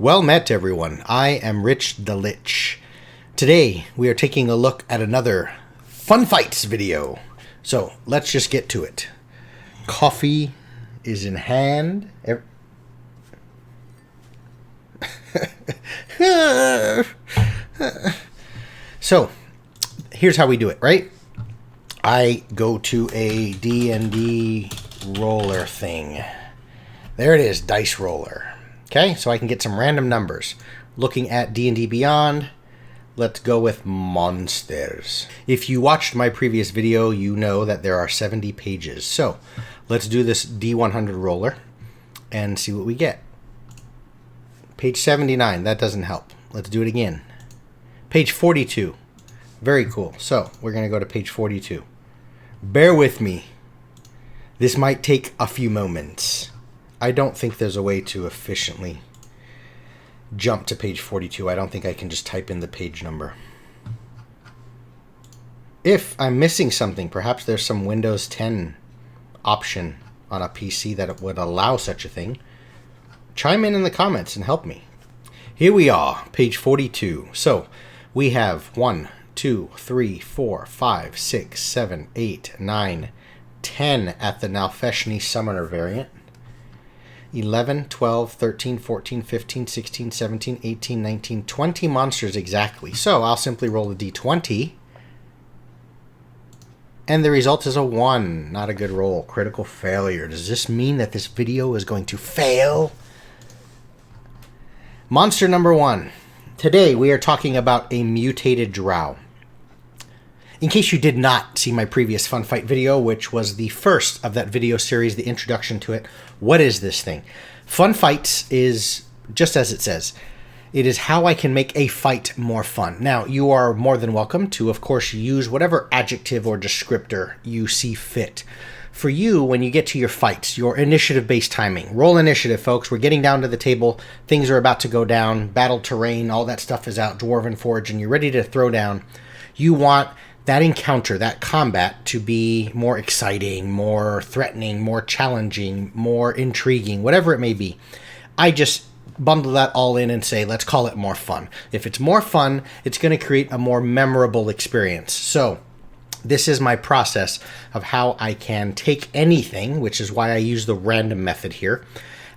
Well met, everyone. I am Rich the Lich. Today, we are taking a look at another Fun Fights video. So, let's just get to it. Coffee is in hand. So, here's how we do it, right? I go to a D&D roller thing. There it is, dice roller. Okay, so I can get some random numbers. Looking at D&D Beyond, let's go with monsters. If you watched my previous video, you know that there are 70 pages. So let's do this D100 roller and see what we get. Page 79, that doesn't help. Let's do it again. Page 42, very cool. So we're going to go to page 42. Bear with me. This might take a few moments. I don't think there's a way to efficiently jump to page 42. I don't think I can just type in the page number. If I'm missing something, perhaps there's some Windows 10 option on a PC that would allow such a thing. Chime in the comments and help me. Here we are, page 42. So we have 1, 2, 3, 4, 5, 6, 7, 8, 9, 10 at the Nalfeshni Summoner variant. 11, 12, 13, 14, 15, 16, 17, 18, 19, 20 monsters exactly. So I'll simply roll a d20. And the result is a 1. Not a good roll. Critical failure. Does this mean that this video is going to fail? Monster number 1. Today we are talking about a mutated Drow. In case you did not see my previous Fun Fight video, which was the first of that video series, the introduction to it, what is this thing? Fun Fights is, just as it says, it is how I can make a fight more fun. Now, you are more than welcome to, of course, use whatever adjective or descriptor you see fit. For you, when you get to your fights, your initiative-based timing. Roll initiative, folks. We're getting down to the table. Things are about to go down. Battle terrain, all that stuff is out. Dwarven Forge, and you're ready to throw down. You want that encounter, that combat, to be more exciting, more threatening, more challenging, more intriguing, whatever it may be. I just bundle that all in and say, let's call it more fun. If it's more fun, it's going to create a more memorable experience. So this is my process of how I can take anything, which is why I use the random method here,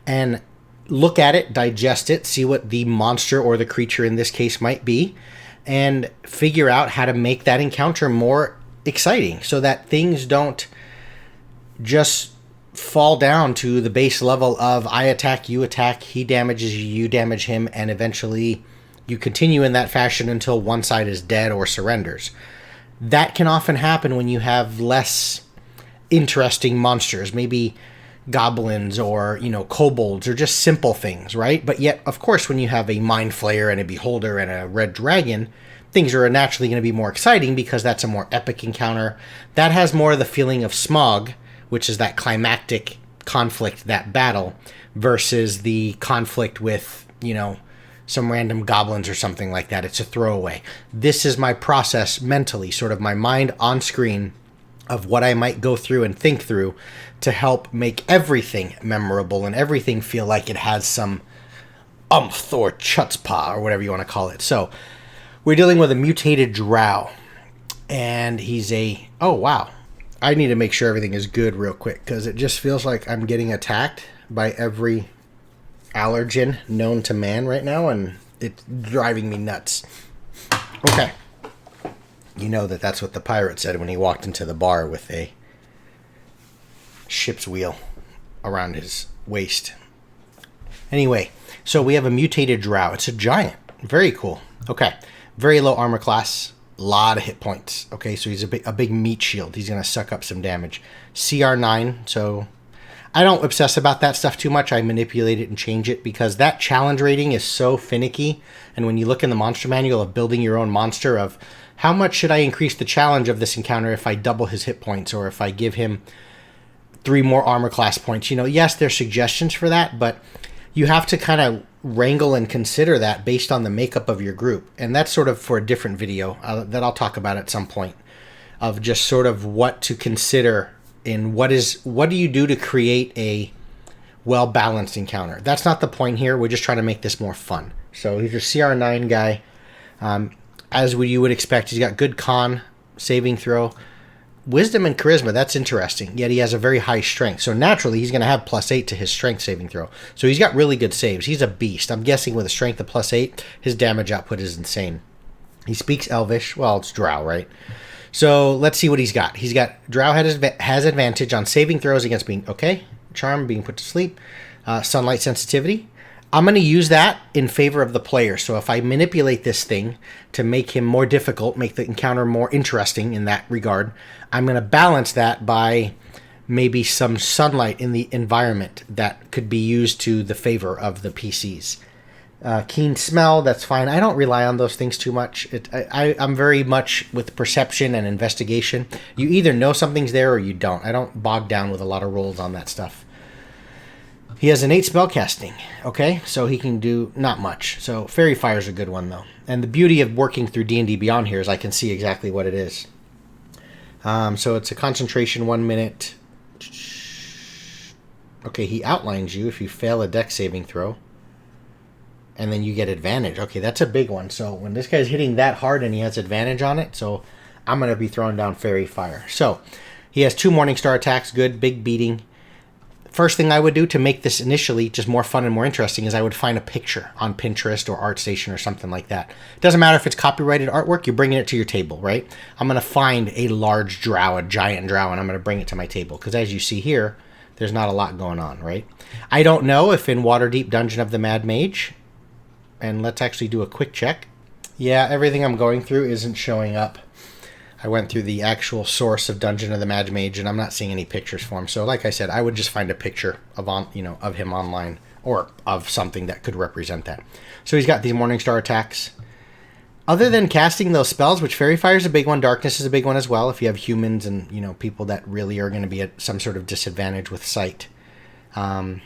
and look at it, digest it, see what the monster or the creature in this case might be, and figure out how to make that encounter more exciting so that things don't just fall down to the base level of I attack, he damages you, you damage him, and eventually you continue in that fashion until one side is dead or surrenders. That can often happen when you have less interesting monsters, maybe goblins or, kobolds or just simple things, right? But yet, of course, when you have a mind flayer and a beholder and a red dragon, things are naturally going to be more exciting because that's a more epic encounter. That has more of the feeling of Smog, which is that climactic conflict, that battle, versus the conflict with, some random goblins or something like that. It's a throwaway. This is my process mentally, sort of my mind on screen of what I might go through and think through to help make everything memorable and everything feel like it has some umph or chutzpah or whatever you want to call it. So we're dealing with a mutated Drow, and he's oh wow. I need to make sure everything is good real quick because it just feels like I'm getting attacked by every allergen known to man right now, and it's driving me nuts. Okay. You know that's what the pirate said when he walked into the bar with a ship's wheel around his waist. Anyway, so we have a mutated Drow. It's a giant. Very cool. Okay. Very low armor class. A lot of hit points. Okay, so he's a big meat shield. He's going to suck up some damage. CR 9, so I don't obsess about that stuff too much. I manipulate it and change it because that challenge rating is so finicky. And when you look in the monster manual of building your own monster, of how much should I increase the challenge of this encounter if I double his hit points or if I give him 3 more armor class points? Yes, there's suggestions for that, but you have to kind of wrangle and consider that based on the makeup of your group. And that's sort of for a different video that I'll talk about at some point, of just sort of what to consider in what do you do to create a well-balanced encounter. That's not the point here. We're just trying to make this more fun. So he's your CR9 guy. As you would expect, he's got good con, saving throw, wisdom, and charisma. That's interesting. Yet he has a very high strength. So naturally, he's going to have +8 to his strength saving throw. So he's got really good saves. He's a beast. I'm guessing with a strength of +8, his damage output is insane. He speaks Elvish. Well, it's Drow, right? So let's see what he's got. He's got Drow has advantage on saving throws against being, okay, charm, being put to sleep, sunlight sensitivity. I'm going to use that in favor of the player. So if I manipulate this thing to make him more difficult, make the encounter more interesting in that regard, I'm going to balance that by maybe some sunlight in the environment that could be used to the favor of the PCs. Keen smell, that's fine. I don't rely on those things too much. I'm very much with perception and investigation. You either know something's there or you don't. I don't bog down with a lot of rolls on that stuff. He has innate spellcasting, okay? So he can do not much. So Fairy Fire's a good one, though. And the beauty of working through D&D Beyond here is I can see exactly what it is. So it's a concentration 1 minute. Okay, he outlines you if you fail a dex saving throw. And then you get advantage. Okay, that's a big one. So when this guy's hitting that hard and he has advantage on it, so I'm going to be throwing down Fairy Fire. So he has 2 Morningstar attacks, good, big beating. First thing I would do to make this initially just more fun and more interesting is I would find a picture on Pinterest or ArtStation or something like that. It doesn't matter if it's copyrighted artwork, you're bringing it to your table, right? I'm going to find a large drow, a giant drow, and I'm going to bring it to my table. Because as you see here, there's not a lot going on, right? I don't know if in Waterdeep Dungeon of the Mad Mage, and let's actually do a quick check. Yeah, everything I'm going through isn't showing up. I went through the actual source of Dungeon of the Mad Mage, and I'm not seeing any pictures for him. So like I said, I would just find a picture of him online or of something that could represent that. So he's got these Morningstar attacks. Other than casting those spells, which Fairy Fire is a big one, Darkness is a big one as well, if you have humans and people that really are going to be at some sort of disadvantage with sight. The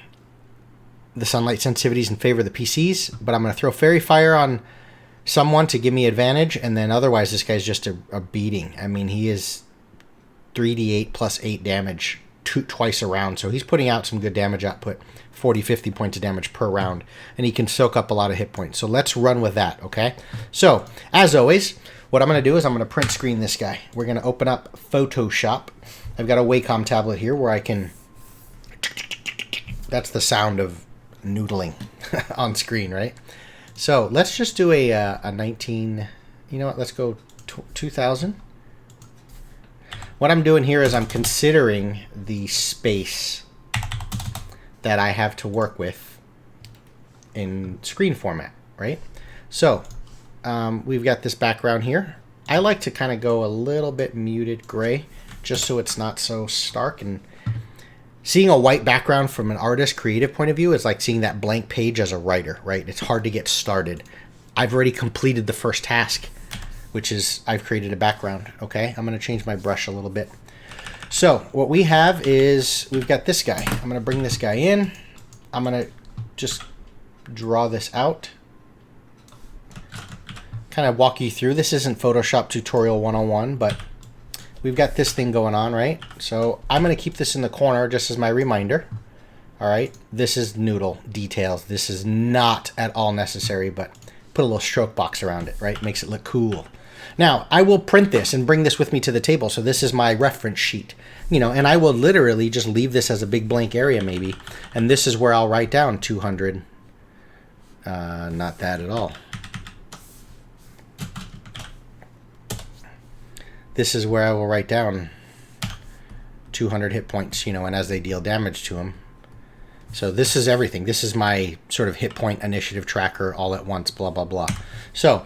sunlight sensitivity is in favor of the PCs, but I'm going to throw Fairy Fire on someone to give me advantage, and then otherwise this guy's just a beating. I mean, he is 3d8 plus 8 damage twice a round, so he's putting out some good damage output, 40-50 points of damage per round, and he can soak up a lot of hit points. So let's run with that, okay? So, as always, what I'm going to do is I'm going to print screen this guy. We're going to open up Photoshop. I've got a Wacom tablet here where I can... That's the sound of noodling on screen, right? So let's just do a 19, you know what, let's go 2000. What I'm doing here is I'm considering the space that I have to work with in screen format, right? So we've got this background here. I like to kind of go a little bit muted gray just so it's not so stark, and seeing a white background from an artist creative point of view is like seeing that blank page as a writer, right? It's hard to get started. I've already completed the first task, which is I've created a background, okay? I'm going to change my brush a little bit. So what we have is we've got this guy. I'm going to bring this guy in. I'm going to just draw this out. Kind of walk you through. This isn't Photoshop Tutorial 101, but we've got this thing going on, right? So I'm going to keep this in the corner just as my reminder. All right, this is noodle details. This is not at all necessary, but put a little stroke box around it, right? Makes it look cool. Now, I will print this and bring this with me to the table. So this is my reference sheet, and I will literally just leave this as a big blank area maybe. And this is where I'll write down 200. Not that at all. This is where I will write down 200 hit points, and as they deal damage to him. So this is everything. This is my sort of hit point initiative tracker all at once, blah, blah, blah. So,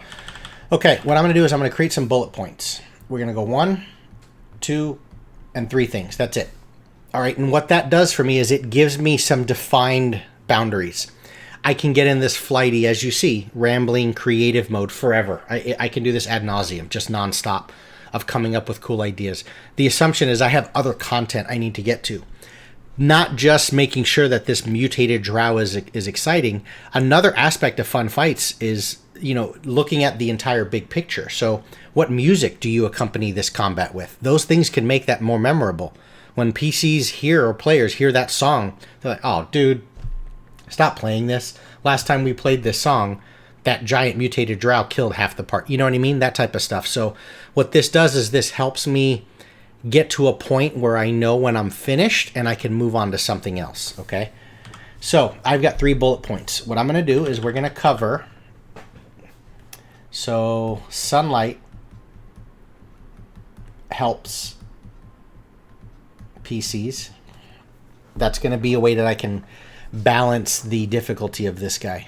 okay, what I'm going to do is I'm going to create some bullet points. We're going to go 1, 2, and 3 things. That's it. All right, and what that does for me is it gives me some defined boundaries. I can get in this flighty, as you see, rambling creative mode forever. I can do this ad nauseum, just nonstop, of coming up with cool ideas. The assumption is I have other content I need to get to. Not just making sure that this mutated drow is exciting. Another aspect of fun fights is, looking at the entire big picture. So what music do you accompany this combat with? Those things can make that more memorable. when PCs hear or players hear that song, they're like, oh, dude, stop playing this. Last time we played this song, that giant mutated drow killed half the party. You know what I mean? That type of stuff. So what this does is this helps me get to a point where I know when I'm finished and I can move on to something else, okay? So I've got 3 bullet points. What I'm going to do is we're going to cover, so sunlight helps PCs. That's going to be a way that I can balance the difficulty of this guy.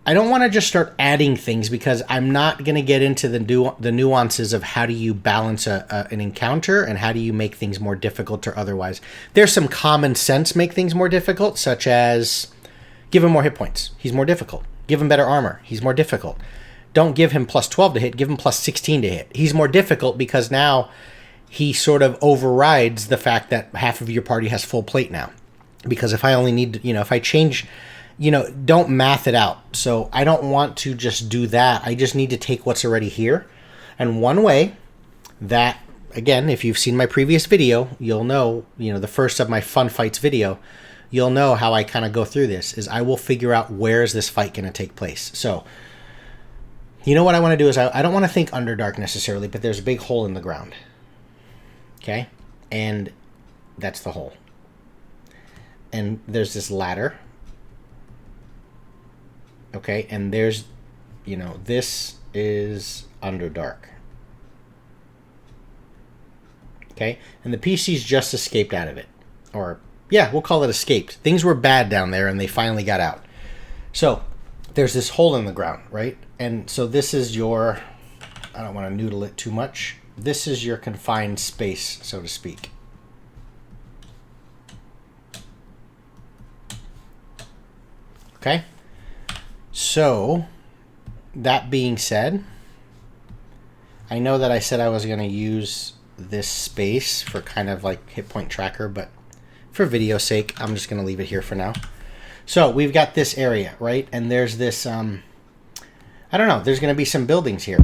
I don't want to just start adding things because I'm not going to get into the nuances of how do you balance an encounter and how do you make things more difficult or otherwise. There's some common sense make things more difficult, such as give him more hit points. He's more difficult. Give him better armor. He's more difficult. Don't give him plus 12 to hit. Give him plus 16 to hit. He's more difficult because now he sort of overrides the fact that half of your party has full plate now. Because if I only need, if I change... don't math it out. So I don't want to just do that. I just need to take what's already here. And one way that, again, if you've seen my previous video, you'll know, the first of my fun fights video, you'll know how I kind of go through this, is I will figure out where is this fight going to take place. So, what I want to do is I don't want to think Underdark necessarily, but there's a big hole in the ground. Okay? And that's the hole. And there's this ladder. Okay, and there's, this is Underdark. Okay, and the PCs just escaped out of it. Or, yeah, we'll call it escaped. Things were bad down there, and they finally got out. So, there's this hole in the ground, right? And so this is your, I don't want to noodle it too much. This is your confined space, so to speak. Okay? So, that being said, I know that I said I was going to use this space for kind of like hit point tracker, but for video's sake, I'm just going to leave it here for now. So, we've got this area, right? And there's this, I don't know, there's going to be some buildings here.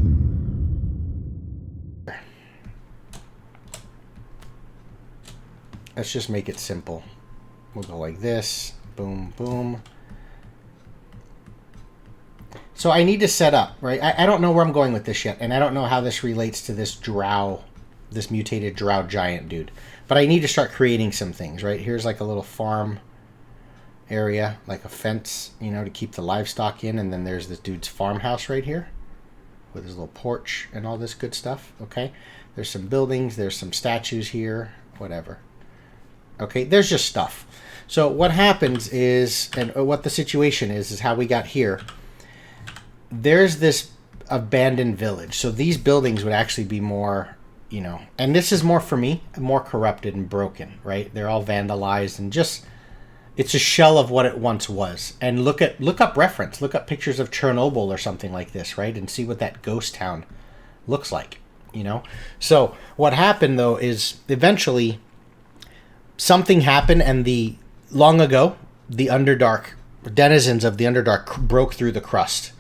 Let's just make it simple. We'll go like this, boom, boom. So I need to set up, right? I don't know where I'm going with this yet, and I don't know how this relates to this drow, this mutated drow giant dude. But I need to start creating some things, right? Here's like a little farm area, like a fence, to keep the livestock in, and then there's this dude's farmhouse right here with his little porch and all this good stuff, okay? There's some buildings, there's some statues here, whatever. Okay, there's just stuff. So what happens is, and what the situation is how we got here. There's this abandoned village. So these buildings would actually be more, and this is more for me, more corrupted and broken, right? They're all vandalized and just, it's a shell of what it once was. And look up pictures of Chernobyl or something like this, right? And see what that ghost town looks like, So what happened though is eventually something happened, and long ago, the Underdark, denizens of the Underdark broke through the crust.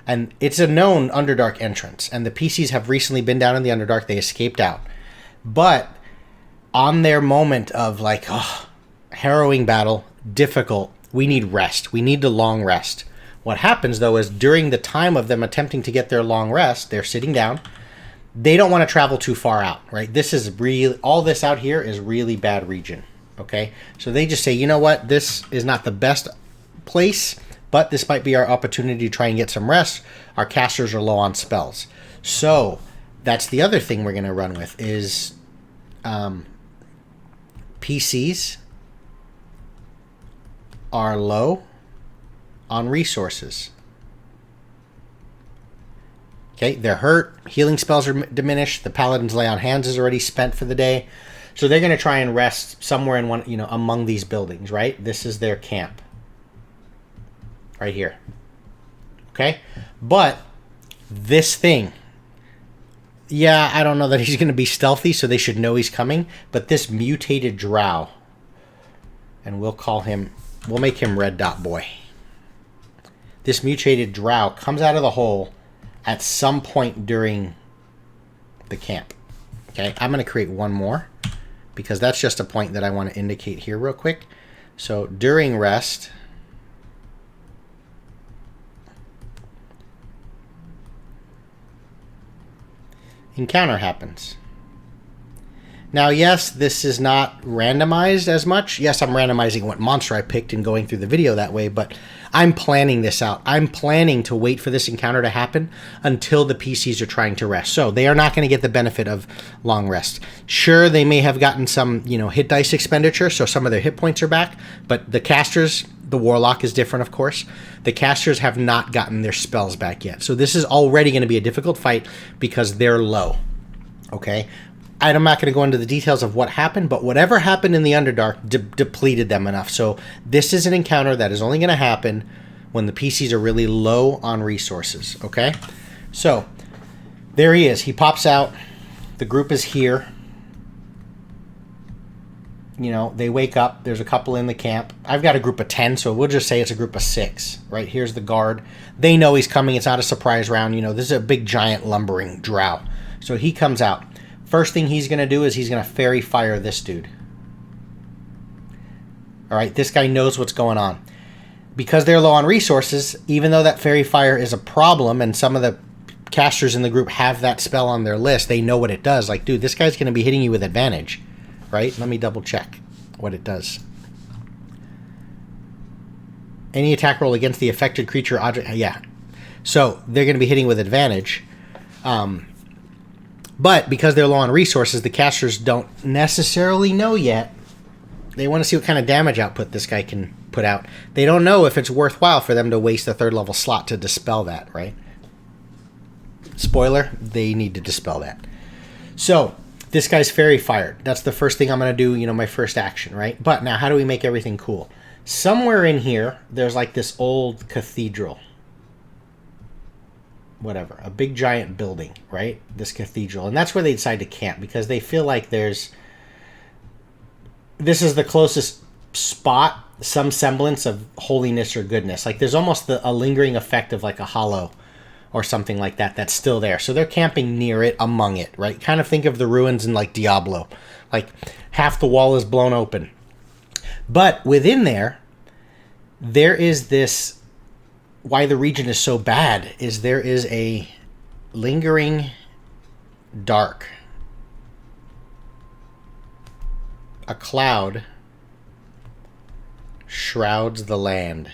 And it's a known Underdark entrance. And the PCs have recently been down in the Underdark. They escaped out. But on their moment of like, harrowing battle, difficult, we need rest. We need the long rest. What happens, though, is during the time of them attempting to get their long rest, they're sitting down. They don't want to travel too far out, right? This is really, all this out here is really bad region, okay? So they just say, you know what? This is not the best place, but this might be our opportunity to try and get some rest. Our casters are low on spells. So that's the other thing we're going to run with is PCs are low on resources. Okay, they're hurt. Healing spells are diminished. The Paladin's Lay on Hands is already spent for the day. So they're going to try and rest somewhere in one, among these buildings, right? This is their camp. Right here. Okay? But this thing, yeah, I don't know that he's going to be stealthy, so they should know he's coming. But this mutated drow, and we'll make him Red Dot Boy. This mutated drow comes out of the hole at some point during the camp. Okay, I'm going to create one more because that's just a point that I want to indicate here real quick. So during rest, encounter happens. Now, yes, this is not randomized as much. Yes, I'm randomizing what monster I picked and going through the video that way, but I'm planning this out. I'm planning to wait for this encounter to happen until the PCs are trying to rest. So they are not going to get the benefit of long rest. Sure, they may have gotten some, hit dice expenditure, so some of their hit points are back, but the casters, the warlock is different, of course. The casters have not gotten their spells back yet. So this is already going to be a difficult fight because they're low. Okay? I'm not going to go into the details of what happened, but whatever happened in the Underdark depleted them enough. So this is an encounter that is only going to happen when the PCs are really low on resources, okay? So there he is. He pops out. The group is here. They wake up. There's a couple in the camp. I've got a group of 10, so we'll just say it's a group of 6, right? Here's the guard. They know he's coming. It's not a surprise round. This is a big, giant, lumbering drow. So he comes out. First thing he's going to do is he's going to fairy fire this dude. All right, this guy knows what's going on. Because they're low on resources, even though that fairy fire is a problem and some of the casters in the group have that spell on their list, they know what it does. Like, dude, this guy's going to be hitting you with advantage, right? Let me double check what it does. Any attack roll against the affected creature object. Yeah. So they're going to be hitting with advantage. But because they're low on resources, the casters don't necessarily know yet. They want to see what kind of damage output this guy can put out. They don't know if it's worthwhile for them to waste a 3rd level slot to dispel that, right? Spoiler, they need to dispel that. So, this guy's fairy fired. That's the first thing I'm going to do, my first action, right? But now, how do we make everything cool? Somewhere in here, there's like this old cathedral. Whatever, a big giant building, right? This cathedral. And that's where they decide to camp because they feel like this is the closest spot, some semblance of holiness or goodness. Like there's almost a lingering effect of like a hollow or something like that that's still there. So they're camping near it, among it, right? Kind of think of the ruins in like Diablo. Like half the wall is blown open. But within there is this. Why the region is so bad is there is a lingering dark. A cloud shrouds the land.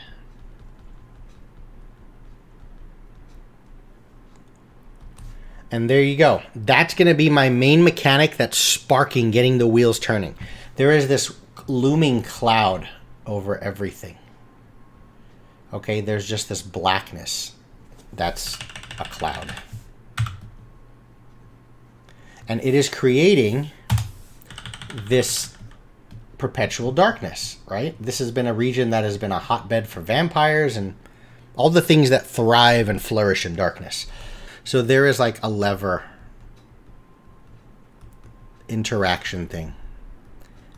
And there you go. That's going to be my main mechanic that's sparking, getting the wheels turning. There is this looming cloud over everything. Okay, there's just this blackness. That's a cloud. And it is creating this perpetual darkness, right? This has been a region that has been a hotbed for vampires and all the things that thrive and flourish in darkness. So there is like a lever interaction thing.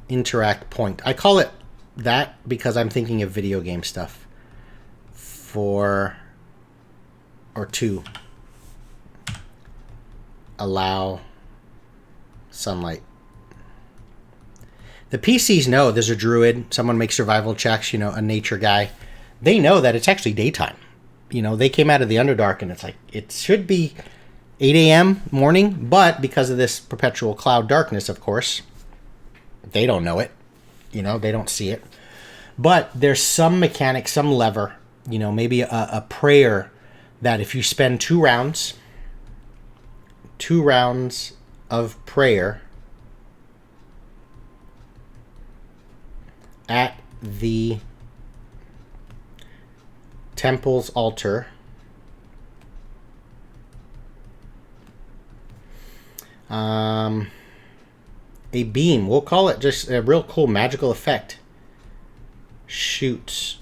Interact point. I call it that because I'm thinking of video game stuff. 4 or 2. Allow sunlight. The PCs know there's a druid, someone makes survival checks, a nature guy. They know that it's actually daytime. They came out of the Underdark and it's like, it should be 8 a.m. morning, but because of this perpetual cloud darkness, of course, they don't know it. They don't see it. But there's some mechanic, some lever, maybe a prayer that if you spend 2 rounds of prayer at the temple's altar, a beam, we'll call it just a real cool magical effect, shoots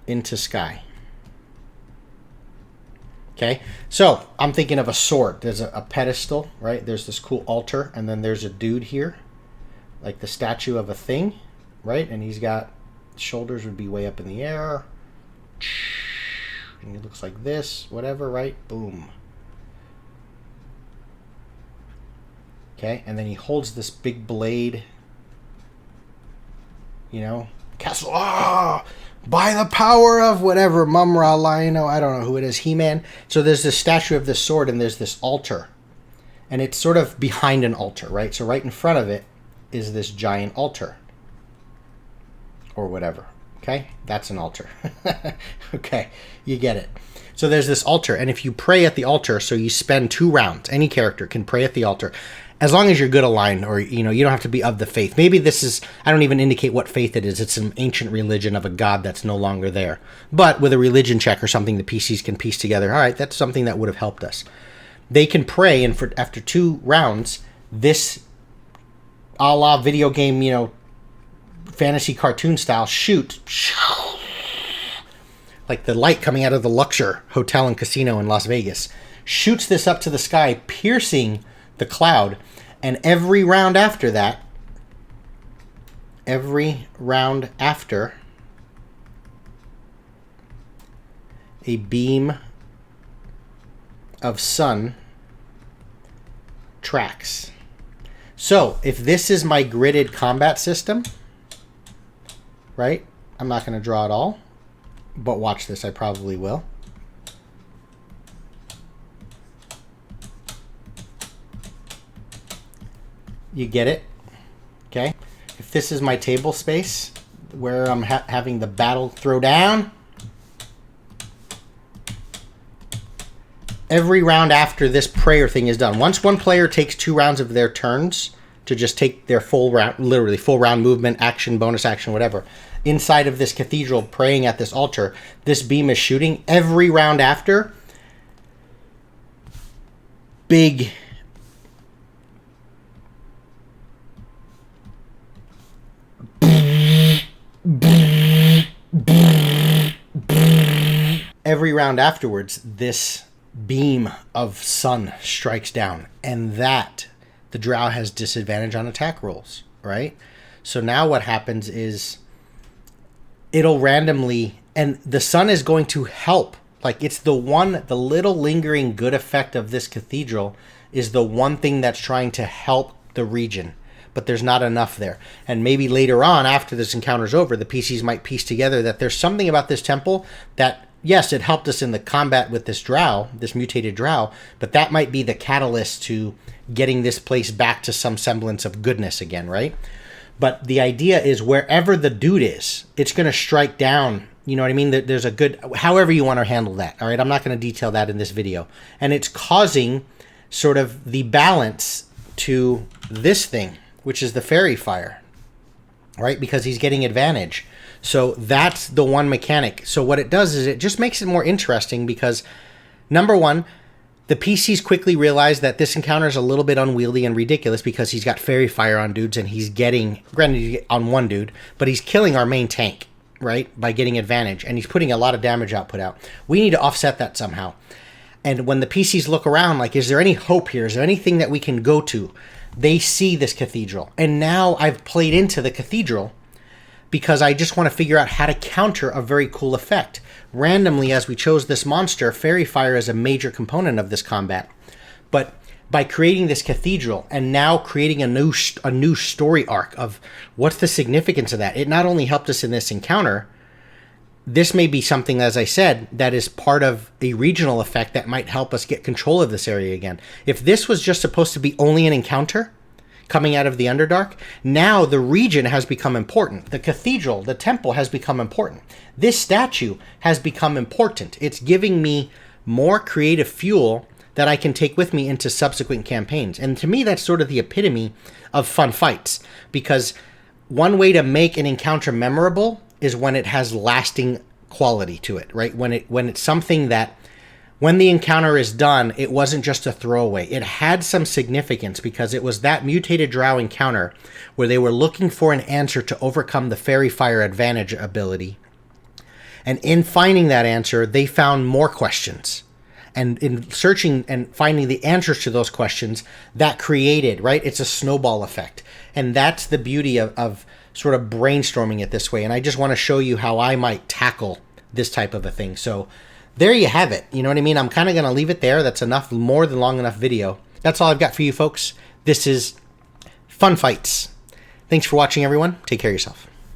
into sky. Okay, so I'm thinking of a sword. There's a pedestal, right? There's this cool altar, and then there's a dude here, like the statue of a thing, right? And he's got shoulders would be way up in the air. And he looks like this, whatever, right? Boom. Okay, and then he holds this big blade. You know, castle. By the power of whatever, Mumra, Lionel, I don't know who it is, He-Man. So there's this statue of this sword, and there's this altar. And it's sort of behind an altar, right? So right in front of it is this giant altar. Or whatever. Okay? That's an altar. Okay, you get it. So there's this altar, and if you pray at the altar, so you spend 2 rounds, any character can pray at the altar, as long as you're good aligned, or, you know, you don't have to be of the faith. Maybe this is, I don't even indicate what faith it is. It's an ancient religion of a god that's no longer there. But with a religion check or something, the PCs can piece together, all right, that's something that would have helped us. They can pray, and after 2 rounds, this a la video game, you know, fantasy cartoon style, shoot, like the light coming out of the Luxor Hotel and Casino in Las Vegas, shoots this up to the sky, piercing the cloud, and every round after that, a beam of sun tracks. So if this is my gridded combat system, right? I'm not going to draw it all, but watch this, I probably will. You get it? Okay. If this is my table space where I'm having the battle throw down, every round after this prayer thing is done, once one player takes 2 rounds of their turns to just take their full round, literally full round movement, action, bonus action, whatever, inside of this cathedral praying at this altar, this beam is shooting. Every round after, big every round afterwards, this beam of sun strikes down, and that the Drow has disadvantage on attack rolls, right? So now what happens is it'll randomly, and the sun is going to help. Like, it's the little lingering good effect of this cathedral is the one thing that's trying to help the region. But there's not enough there. And maybe later on, after this encounter's over, the PCs might piece together that there's something about this temple that, yes, it helped us in the combat with this Drow, this mutated Drow, but that might be the catalyst to getting this place back to some semblance of goodness again, right? But the idea is wherever the dude is, it's going to strike down. You know what I mean? There's a good, however you want to handle that, all right? I'm not going to detail that in this video. And it's causing sort of the balance to this thing, which is the fairy fire, right? Because he's getting advantage. So that's the one mechanic. So what it does is it just makes it more interesting because, number one, the PCs quickly realize that this encounter is a little bit unwieldy and ridiculous because he's got fairy fire on dudes and he's getting, granted on one dude, but he's killing our main tank, right? By getting advantage, and he's putting a lot of damage output out. We need to offset that somehow. And when the PCs look around, like, is there any hope here? Is there anything that we can go to? They see this cathedral. And now I've played into the cathedral because I just want to figure out how to counter a very cool effect. Randomly, as we chose this monster, fairy fire is a major component of this combat. But by creating this cathedral and now creating a new story arc of what's the significance of that, it not only helped us in this encounter, this may be something, as I said, that is part of a regional effect that might help us get control of this area again. If this was just supposed to be only an encounter coming out of the Underdark, now the region has become important. The cathedral, the temple has become important. This statue has become important. It's giving me more creative fuel that I can take with me into subsequent campaigns. And to me, that's sort of the epitome of fun fights, because one way to make an encounter memorable is when it has lasting quality to it, right? When it's something that, when the encounter is done, it wasn't just a throwaway. It had some significance because it was that mutated Drow encounter where they were looking for an answer to overcome the fairy fire advantage ability. And in finding that answer, they found more questions. And in searching and finding the answers to those questions, that created, right? It's a snowball effect. And that's the beauty of sort of brainstorming it this way. And I just want to show you how I might tackle this type of a thing. So there you have it. You know what I mean? I'm kind of going to leave it there. That's enough, more than long enough video. That's all I've got for you folks. This is Fun Fights. Thanks for watching, everyone. Take care of yourself.